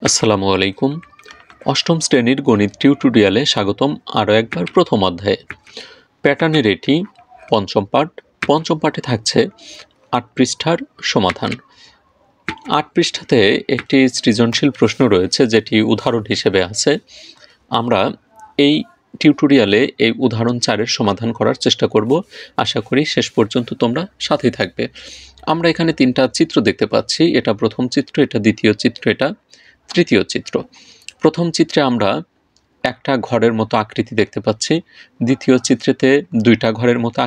আসসালামু আলাইকুম। অষ্টম শ্রেণীর গণিত টিউটোরিয়ালে স্বাগতম। আরও একবার প্রথম অধ্যায়ে প্যাটার্নের এটি পঞ্চম পাঠ। পঞ্চম পাঠে থাকছে ৮ পৃষ্ঠার সমাধান। ৮ পৃষ্ঠাতে একটি সৃজনশীল প্রশ্ন রয়েছে, যেটি উদাহরণ হিসেবে আছে। আমরা এই টিউটোরিয়ালে এই উদাহরণ 4-এর সমাধান করার চেষ্টা করব। আশা করি শেষ পর্যন্ত তোমরা সাথেই থাকবে। আমরা এখানে 3টা চিত্র দেখতে পাচ্ছি। এটা প্রথম চিত্র, এটা দ্বিতীয় চিত্র, এটা তৃতীয় চিত্র। প্রথম চিত্রে আমরা একটা ঘরের মতো আকৃতি দেখতে পাচ্ছি, দ্বিতীয় চিত্রেতে 2টা ঘরের মতো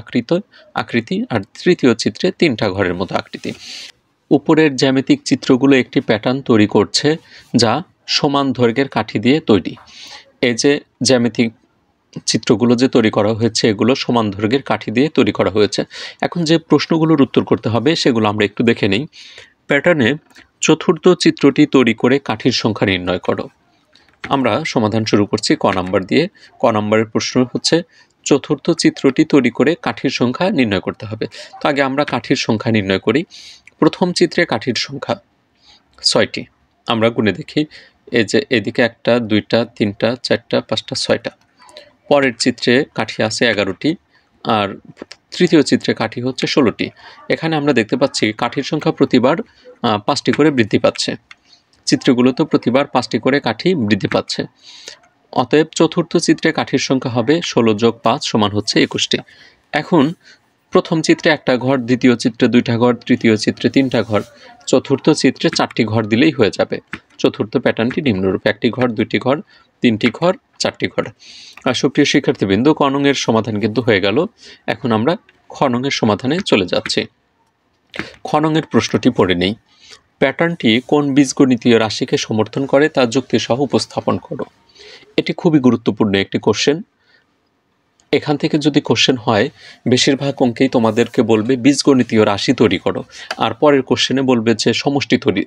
আকৃতি, আর তৃতীয় চিত্রে 3টা ঘরের মতো আকৃতি। উপরের জ্যামিতিক চিত্রগুলো একটি প্যাটার্ন তৈরি করছে, যা সমান দৈর্ঘ্যের কাঠি দিয়ে তৈরি। এই যে জ্যামিতিক চিত্রগুলো যে তৈরি করা হয়েছে, এগুলো সমান দৈর্ঘ্যের কাঠি দিয়ে তৈরি করা হয়েছে। এখন যে প্রশ্নগুলোর উত্তর করতে হবে সেগুলো আমরা একটু দেখে নিই। প্যাটার্নে চতুর্থ চিত্রটি তৈরি করে কাঠির সংখ্যা নির্ণয় করো। আমরা সমাধান শুরু করছি ক নাম্বার দিয়ে। ক নাম্বারের প্রশ্ন হচ্ছে চতুর্থ চিত্রটি তৈরি করে কাঠির সংখ্যা নির্ণয় করতে হবে। তো আগে আমরা কাঠির সংখ্যা নির্ণয় করি। প্রথম চিত্রে কাঠির সংখ্যা 6টি। আমরা গুণে দেখি, এই যে এদিকে 1টা 2টা 3টা 4টা 5টা 6টা। পরের চিত্রে কাঠি আছে 11টি, আর তৃতীয় চিত্রে কাঠি হচ্ছে 16টি। এখানে আমরা দেখতে পাচ্ছি কাঠির সংখ্যা প্রতিবার 5টি করে বৃদ্ধি পাচ্ছে। চিত্রগুলোতে প্রতিবার 5টি করে কাঠি বৃদ্ধি পাচ্ছে। অতএব চতুর্থ চিত্রে কাঠির সংখ্যা হবে 16 + 5 = 21টি। এখন প্রথম চিত্রে 1টা ঘর, দ্বিতীয় চিত্রে 2টা ঘর, তৃতীয় চিত্রে 3টা ঘর, চতুর্থ চিত্রে 4টি ঘর দিলেই হয়ে যাবে। চতুর্থ প্যাটার্নটি নিম্নরূপ: 1টি ঘর, 2টি ঘর, 3টি ঘর, 4টি ঘর। সুপ্রিয় শিক্ষার্থীবৃন্দ, ক নংয়ের সমাধান কিন্তু হয়ে গেল। এখন আমরা খ নংয়ের সমাধানে চলে যাচ্ছি। খ নংয়ের প্রশ্নটি পড়ে নেই। প্যাটার্নটি কোন বীজগণিতীয় রাশিকে সমর্থন করে তা যুক্তিসহ উপস্থাপন করো। এটি খুবই গুরুত্বপূর্ণ একটি কোশ্চেন। এখান থেকে যদি কোশ্চেন হয়, বেশিরভাগ অঙ্কেই তোমাদেরকে বলবে বীজগণিতীয় রাশি তৈরি করো, আর পরের কোশ্চেনে বলবে যে সমষ্টি তৈরি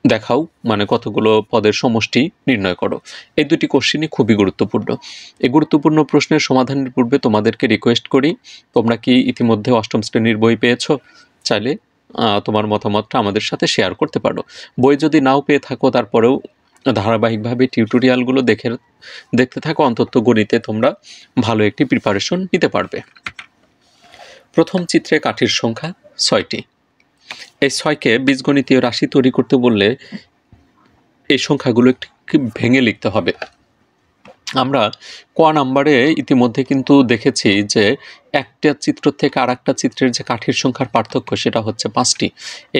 দেখাও, মানে কতগুলো পদের সমষ্টি নির্ণয় করো। এই দুটি কোশ্চেনই খুবই গুরুত্বপূর্ণ। এই গুরুত্বপূর্ণ প্রশ্নের সমাধানের পূর্বে তোমাদেরকে রিকোয়েস্ট করি, তোমরা কি ইতিমধ্যে অষ্টম শ্রেণীর বই পেয়েছো? চাইলে তোমার মতামতটা আমাদের সাথে শেয়ার করতে পারো। বই যদি নাও পেয়ে থাকো, তারপরেও ধারাবাহিকভাবে টিউটোরিয়ালগুলো দেখতে থাকো, অন্তত গণিতে তোমরা ভালো একটি প্রিপারেশন নিতে পারবে। প্রথম চিত্রে কাঠির সংখ্যা 6টি। এই 6কে বীজগণিতীয় রাশি তৈরি করতে বললে এই সংখ্যাগুলো একটু ভেঙে লিখতে হবে। আমরা ক নাম্বারে ইতিমধ্যে কিন্তু দেখেছি যে একটা চিত্র থেকে আর একটা চিত্রের যে কাঠির সংখ্যার পার্থক্য, সেটা হচ্ছে 5টি।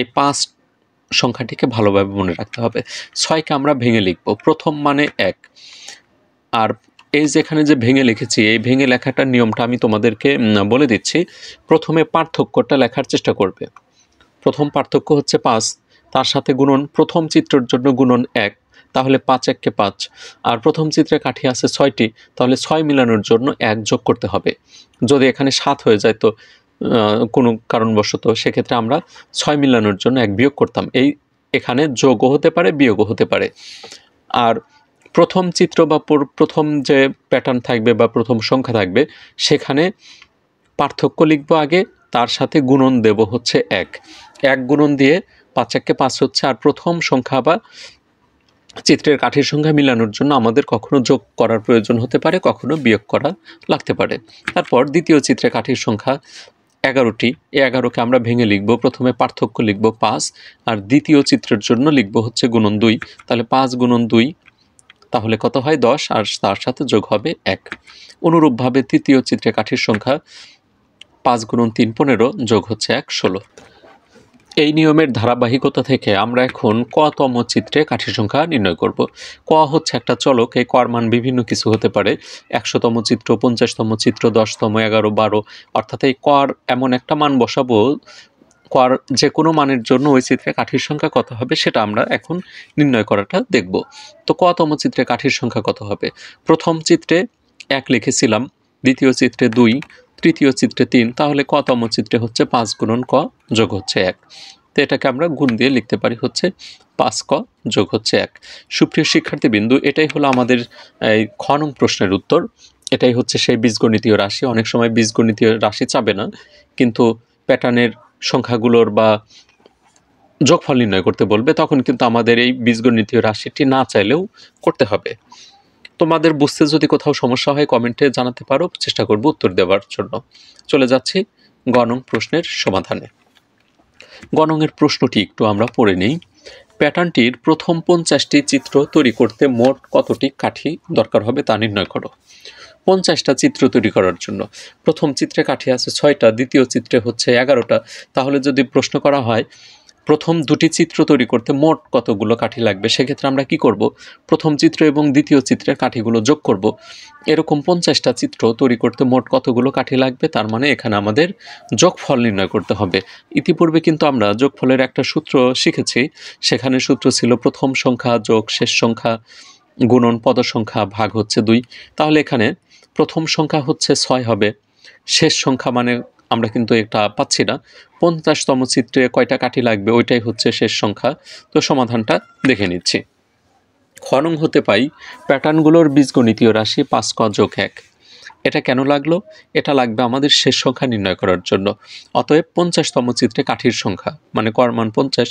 এই 5 সংখ্যাটিকে ভালোভাবে মনে রাখতে হবে। 6কে আমরা ভেঙে লিখব। প্রথম মানে 1। আর এই যেখানে যে ভেঙে লিখেছি, এই ভেঙে লেখাটার নিয়মটা আমি তোমাদেরকে বলে দিচ্ছি। প্রথমে পার্থক্যটা লেখার চেষ্টা করবে। প্রথম পার্থক্য হচ্ছে 5, তার সাথে গুণন। প্রথম চিত্রের জন্য গুণন 1, তাহলে 5 × 1 = 5। আর প্রথম চিত্রে কাঠি আছে 6টি, তাহলে 6 মিলানোর জন্য 1 যোগ করতে হবে। যদি এখানে 7 হয়ে যায় তো কোনো কারণবশত, সেক্ষেত্রে আমরা 6 মিলানোর জন্য 1 বিয়োগ করতাম। এখানে যোগও হতে পারে, বিয়োগও হতে পারে। আর প্রথম চিত্র বা প্রথম যে প্যাটার্ন থাকবে বা প্রথম সংখ্যা থাকবে, সেখানে পার্থক্য লিখব আগে, তার সাথে গুণন দেব হচ্ছে 1 গুণন দিয়ে 5 × 1 = 5 হচ্ছে। আর প্রথম সংখ্যা বা চিত্রের কাঠির সংখ্যা মিলানোর জন্য আমাদের কখনো যোগ করার প্রয়োজন হতে পারে, কখনো বিয়োগ করা লাগতে পারে। তারপর দ্বিতীয় চিত্রে কাঠির সংখ্যা 11টি। এই 11কে আমরা ভেঙে লিখব। প্রথমে পার্থক্য লিখব 5, আর দ্বিতীয় চিত্রের জন্য লিখব হচ্ছে গুণন 2। তাহলে 5 × 2, তাহলে কত হয়? 10, আর তার সাথে যোগ হবে 1। অনুরূপভাবে তৃতীয় চিত্রে কাঠির সংখ্যা 5 × 3 = 15, যোগ হচ্ছে 1 = 16। এই নিয়মের ধারাবাহিকতা থেকে আমরা এখন কতম চিত্রে কাঠির সংখ্যা নির্ণয় করব। ক হচ্ছে একটা চলক। এই কর মান বিভিন্ন কিছু হতে পারে। 100তম চিত্র, 50তম চিত্র, 10তম, 11, 12, অর্থাৎ এই কর এমন একটা মান বসাবো, কর যে কোনো মানের জন্য ওই চিত্রে কাঠির সংখ্যা কত হবে সেটা আমরা এখন নির্ণয় করাটা দেখব। তো কতম চিত্রে কাঠির সংখ্যা কত হবে? প্রথম চিত্রে 1 লিখেছিলাম, দ্বিতীয় চিত্রে 2, তৃতীয় চিত্রে 3, তাহলে কতম চিত্রে হচ্ছে 5 × ক যোগ হচ্ছে 1। তো এটাকে আমরা গুণ দিয়ে লিখতে পারি হচ্ছে 5ক যোগ হচ্ছে 1। সুপ্রিয় শিক্ষার্থীবৃন্দু, এটাই হলো আমাদের এই খ নং প্রশ্নের উত্তর। এটাই হচ্ছে সেই বীজগণিতীয় রাশি। অনেক সময় বীজগণিতীয় রাশি চাবে না, কিন্তু প্যাটার্নের সংখ্যাগুলোর বা যোগফল নির্ণয় করতে বলবে, তখন কিন্তু আমাদের এই বীজগণিতীয় রাশিটি না চাইলেও করতে হবে। তোমাদের বুঝতে যদি কোথাও সমস্যা হয় কমেন্টে জানাতে পারো, চেষ্টা করব উত্তর দেওয়ার জন্য। চলে যাচ্ছি গ নং প্রশ্নের সমাধানে। গ নং এর প্রশ্নটি একটু আমরা পড়ে নিই। প্যাটার্নটির প্রথম 50টি চিত্র তৈরি করতে মোট কতটি কাঠি দরকার হবে তা নির্ণয় করো। 50টা চিত্র তৈরি করার জন্য প্রথম চিত্রে কাঠি আছে 6টা, দ্বিতীয় চিত্রে হচ্ছে 11টা। তাহলে যদি প্রশ্ন করা হয় প্রথম দুটি চিত্র তৈরি করতে মোট কতগুলো কাঠি লাগবে, সেক্ষেত্রে আমরা কি করব, প্রথম চিত্র এবং দ্বিতীয় চিত্রের কাঠিগুলো যোগ করব। এরকম 50টা চিত্র তৈরি করতে মোট কতগুলো কাঠি লাগবে, তার মানে এখানে আমাদের যোগফল নির্ণয় করতে হবে। ইতিপূর্বে কিন্তু আমরা যোগফলের একটা সূত্র শিখেছি, সেখানে সূত্র ছিল প্রথম সংখ্যা যোগ শেষ সংখ্যা গুণন পদ সংখ্যা ভাগ হচ্ছে 2। তাহলে এখানে প্রথম সংখ্যা হচ্ছে 6 হবে, শেষ সংখ্যা মানে আমরা কিন্তু এটা পাচ্ছি না। 50তম চিত্রে কয়টা কাঠি লাগবে ওইটাই হচ্ছে শেষ সংখ্যা। তো সমাধানটা দেখে নিচ্ছি। খ নং হতে পাই প্যাটার্নগুলোর বীজগণিতীয় রাশি 5 ক যোগ 1। এটা কেন লাগলো? এটা লাগবে আমাদের শেষ সংখ্যা নির্ণয় করার জন্য। অতএব 50তম চিত্রে কাঠির সংখ্যা মানে কর মান 50,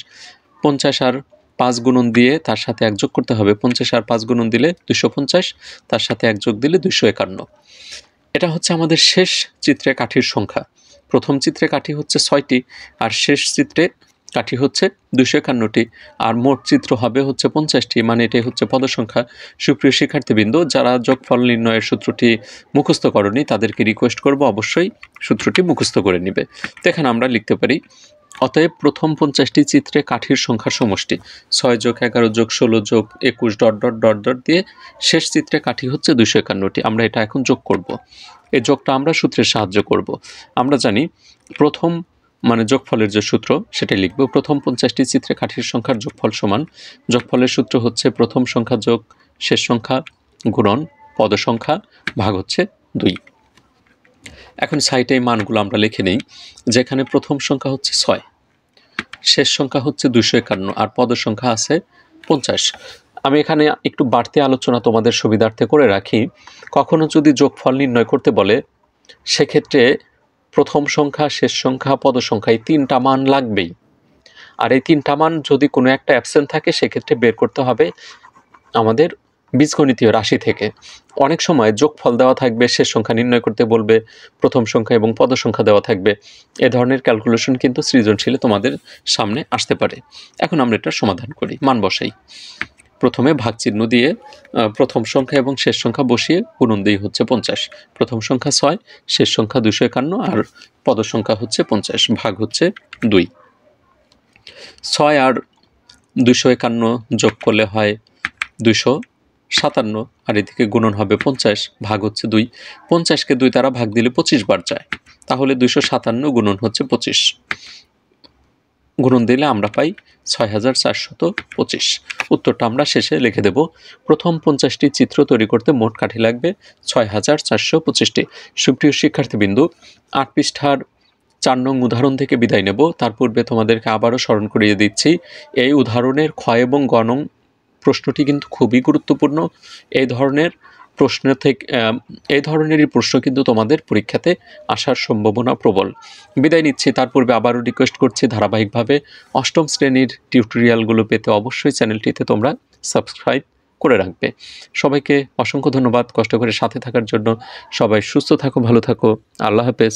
50 আর 5 গুণন দিয়ে তার সাথে 1 যোগ করতে হবে। 50 আর 5 গুণন দিলে 250, তার সাথে 1 যোগ দিলে 251। এটা হচ্ছে আমাদের শেষ চিত্রে কাঠির সংখ্যা। প্রথম চিত্রে কাঠি হচ্ছে 6টি আর শেষ চিত্রে কাঠি হচ্ছে 251টি, আর মোট চিত্র হবে হচ্ছে 50টি, মানে এটাই হচ্ছে পদ সংখ্যা। সুপ্রিয় শিক্ষার্থীবৃন্দ, যারা যোগফল নির্ণয়ের সূত্রটি মুখস্থ করনি তাদেরকে রিকোয়েস্ট করব অবশ্যই সূত্রটি মুখস্থ করে নিবে। তো এখানে আমরা লিখতে পারি অতএব প্রথম 50টি চিত্রে কাঠির সংখ্যার সমষ্টি 6 যোগ 11 যোগ 16 যোগ 21 ডট ডট ডট ডট দিয়ে শেষ চিত্রে কাঠি হচ্ছে 251টি। আমরা এটা এখন যোগ করব। এই যোগটা আমরা সূত্রের সাহায্য করব। আমরা জানি প্রথম মানে যোগফলের যে সূত্র সেটা লিখব। প্রথম 50টি চিত্রে কাঠির সংখ্যার যোগফল সমান, যোগফলের সূত্র হচ্ছে প্রথম সংখ্যা যোগ শেষ সংখ্যা গুণন পদ সংখ্যা ভাগ হচ্ছে 2। এখন সাইটে এই মানগুলো আমরা লিখে নিই। যেখানে প্রথম সংখ্যা হচ্ছে 6, শেষ সংখ্যা হচ্ছে 251 আর পদ সংখ্যা আছে 50। আমি এখানে একটু বাড়তি আলোচনা তোমাদের সুবিধার্থে করে রাখি। কখনো যদি যোগফল নির্ণয় করতে বলে সেক্ষেত্রে প্রথম সংখ্যা শেষ সংখ্যা পদ সংখ্যা এই 3টা মান লাগবেই। আর এই 3টা মান যদি কোনো একটা অ্যাবসেন্ট থাকে সেক্ষেত্রে বের করতে হবে আমাদের বীজগণিতীয় রাশি থেকে। অনেক সময় যোগফল দেওয়া থাকবে, শেষ সংখ্যা নির্ণয় করতে বলবে, প্রথম সংখ্যা এবং পদ সংখ্যা দেওয়া থাকবে। এ ধরনের ক্যালকুলেশন কিন্তু সৃজনশীলে তোমাদের সামনে আসতে পারে। এখন আমরা এটার সমাধান করি, মান বসাই। প্রথমে ভাগ চিহ্ন দিয়ে প্রথম সংখ্যা এবং শেষ সংখ্যা বসিয়ে গুণন দিয়ে হচ্ছে 50। প্রথম সংখ্যা 6, শেষ সংখ্যা 251 আর পদ সংখ্যা হচ্ছে 50, ভাগ হচ্ছে 2। 6 আর 251 যোগ করলে হয় 257 আর এদিকে গুণন হবে 50, ভাগ হচ্ছে 2। 50কে 2 দ্বারা ভাগ দিলে 25 বার যায়, তাহলে 257 গুণন হচ্ছে 25। গুণন দিলে আমরা পাই 6425। উত্তরটা আমরা শেষে লিখে দেব। প্রথম 50টি চিত্র তৈরি করতে মোট কাঠি লাগবে 6425টি। সুপ্রিয় শিক্ষার্থীবৃন্দু, 8 পৃষ্ঠার 4 নং উদাহরণ থেকে বিদায় নেব। তার পূর্বে তোমাদেরকে আবারও স্মরণ করিয়ে দিচ্ছি, এই উদাহরণের খ এবং গ নং প্রশ্নটি কিন্তু খুবই গুরুত্বপূর্ণ। এই ধরনেরই প্রশ্ন কিন্তু তোমাদের পরীক্ষাতে আসার সম্ভাবনা প্রবল। বিদায় নিচ্ছি, তার পূর্বে আবারও রিকোয়েস্ট করছি ধারাবাহিকভাবে 8ম শ্রেণীর টিউটোরিয়ালগুলো পেতে অবশ্যই চ্যানেলটিতে তোমরা সাবস্ক্রাইব করে রাখবে। সবাইকে অসংখ্য ধন্যবাদ কষ্ট করে সাথে থাকার জন্য। সবাই সুস্থ থাকো, ভালো থাকো। আল্লাহ হাফেজ।